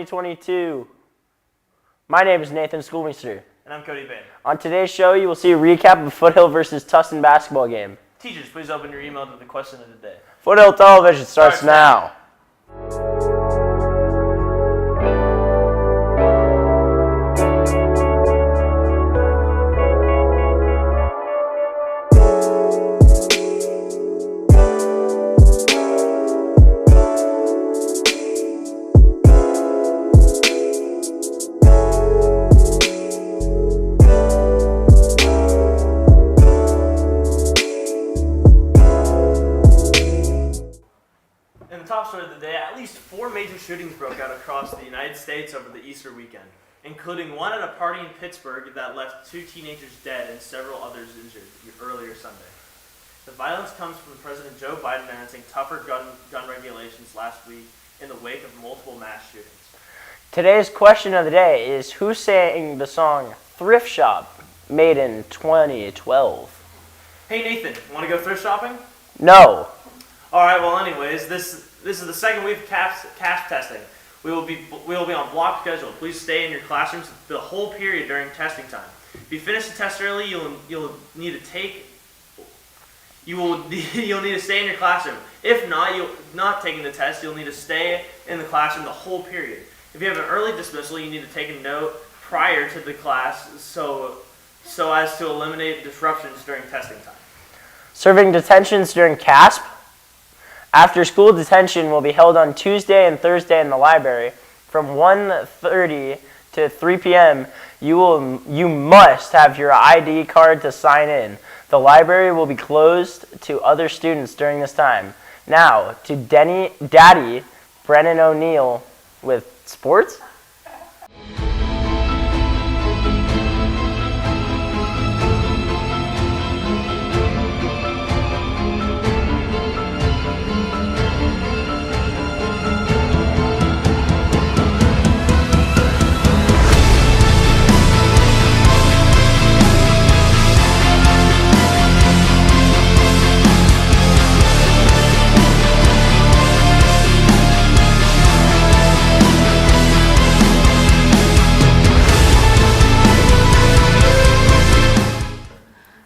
2022. My name is Nathan Schoolmeister. And I'm Cody Bain. On today's show, you will see a recap of Foothill versus Tustin basketball game. Teachers, please open your email to the question of the day. Foothill Television starts now. In the top story of the day, at least 4 major shootings broke out across the United States over the Easter weekend, including one at a party in Pittsburgh that left 2 teenagers dead and several others injured earlier Sunday. The violence comes from President Joe Biden announcing tougher gun regulations last week in the wake of multiple mass shootings. Today's question of the day is, who sang the song Thrift Shop, made in 2012? Hey Nathan, want to go thrift shopping? No. Alright, well anyways, this is the second week of cash testing. We will be on block schedule. Please stay in your classrooms the whole period during testing time. If you finish the test early, you'll need to stay in your classroom. If not taking the test, you'll need to stay in the classroom the whole period. If you have an early dismissal, you need to take a note prior to the class so as to eliminate disruptions during testing time. Serving detentions during CASP. After school detention will be held on Tuesday and Thursday in the library from 1:30 to 3 p.m. You must have your ID card to sign in. The library will be closed to other students during this time. Now to Daddy Brennan O'Neill with sports.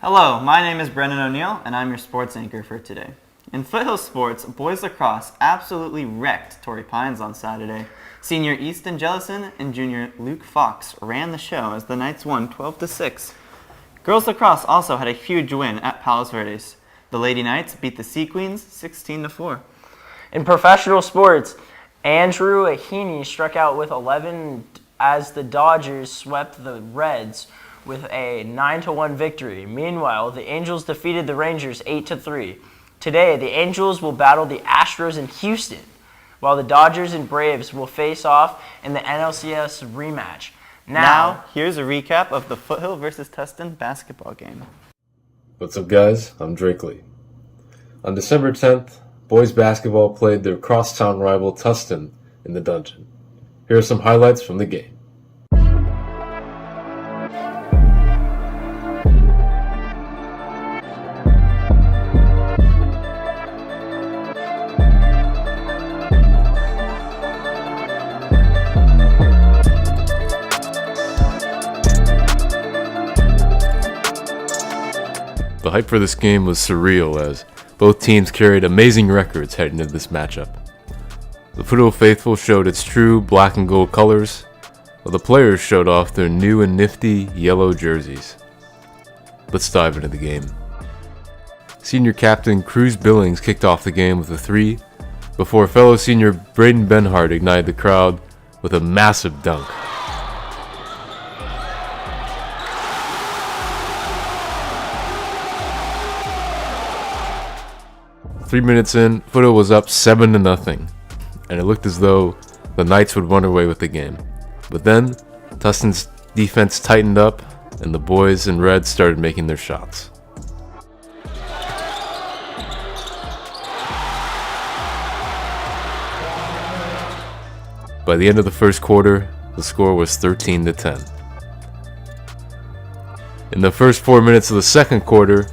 Hello, my name is Brennan O'Neill, and I'm your sports anchor for today. In Foothill sports, boys lacrosse absolutely wrecked Torrey Pines on Saturday. Senior Easton Jellison and junior Luke Fox ran the show as the Knights won 12-6. Girls lacrosse also had a huge win at Palos Verdes. The Lady Knights beat the Sea Queens 16-4. In professional sports, Andrew Heaney struck out with 11 as the Dodgers swept the Reds with a 9-1 victory. Meanwhile, the Angels defeated the Rangers 8-3. Today, the Angels will battle the Astros in Houston, while the Dodgers and Braves will face off in the NLCS rematch. Now, here's a recap of the Foothill versus Tustin basketball game. What's up, guys? I'm Drake Lee. On December 10th, boys basketball played their crosstown rival Tustin in the Dungeon. Here are some highlights from the game. The hype for this game was surreal as both teams carried amazing records heading into this matchup. The Foothill faithful showed its true black and gold colors, while the players showed off their new and nifty yellow jerseys. Let's dive into the game. Senior captain Cruz Billings kicked off the game with a 3, before fellow senior Braden Benhart ignited the crowd with a massive dunk. Three minutes in, Foothill was up 7-0, and it looked as though the Knights would run away with the game. But then, Tustin's defense tightened up, and the boys in red started making their shots. By the end of the first quarter, the score was 13-10. In the first 4 minutes of the second quarter,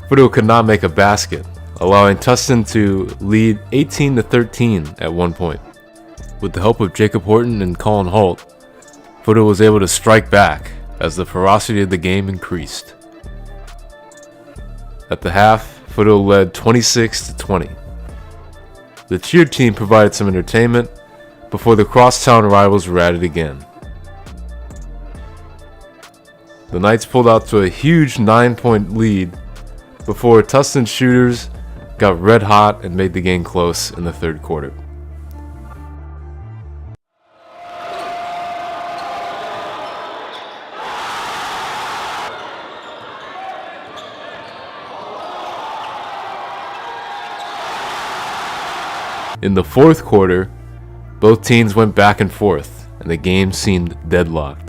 Foothill could not make a basket, allowing Tustin to lead 18-13 at one point. with the help of Jacob Horton and Colin Holt, Foothill was able to strike back as the ferocity of the game increased. At the half, Foothill led 26-20. The cheer team provided some entertainment before the crosstown rivals were at it again. The Knights pulled out to a huge 9-point lead before Tustin shooters got red hot and made the game close in the third quarter. In the fourth quarter, both teams went back and forth, and the game seemed deadlocked.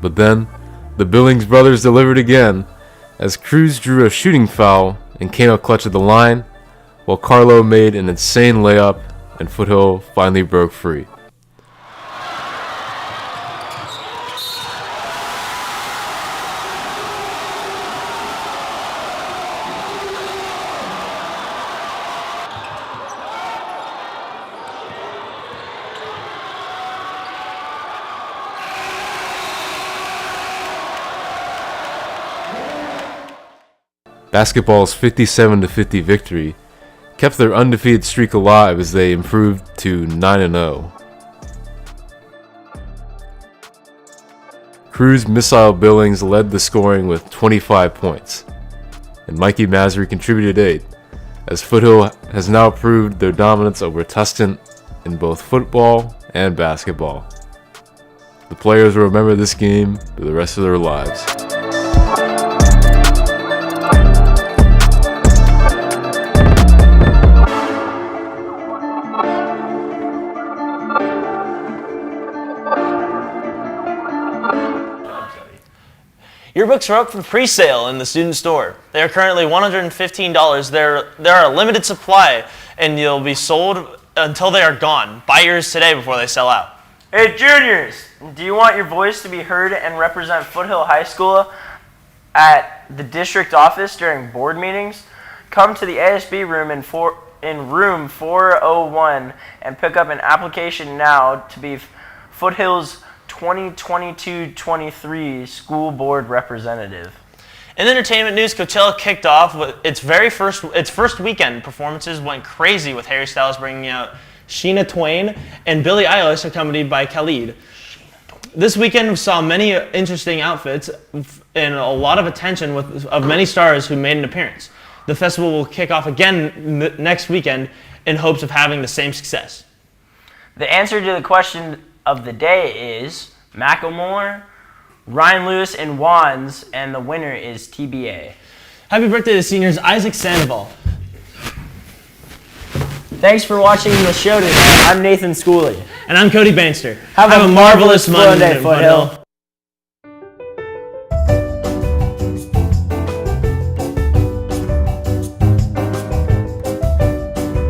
But then, the Billings brothers delivered again, as Cruz drew a shooting foul and came up clutch at the line, while Carlo made an insane layup and Foothill finally broke free. Basketball's 57-50 victory kept their undefeated streak alive as they improved to 9-0. Cruz Missile Billings led the scoring with 25 points, and Mikey Masry contributed 8, as Foothill has now proved their dominance over Tustin in both football and basketball. The players will remember this game for the rest of their lives. Yearbooks are up for pre-sale in the student store. They are currently $115. There are a limited supply, and they'll be sold until they are gone. Buy yours today before they sell out. Hey juniors, do you want your voice to be heard and represent Foothill High School at the district office during board meetings? Come to the ASB room in room 401 and pick up an application now to be Foothill's 2022-23 school board representative. In entertainment news, Coachella kicked off with its first weekend. Performances went crazy with Harry Styles bringing out Sheena Twain and Billie Eilish accompanied by Khalid. This weekend saw many interesting outfits and a lot of attention of many stars who made an appearance. The festival will kick off again next weekend in hopes of having the same success. The answer to the question of the day is Macklemore, Ryan Lewis, and Wands, and the winner is TBA. Happy birthday to seniors Isaac Sandoval. Thanks for watching the show today. I'm Nathan Schooley. And I'm Cody Banster. Have a marvelous Monday, Foothill.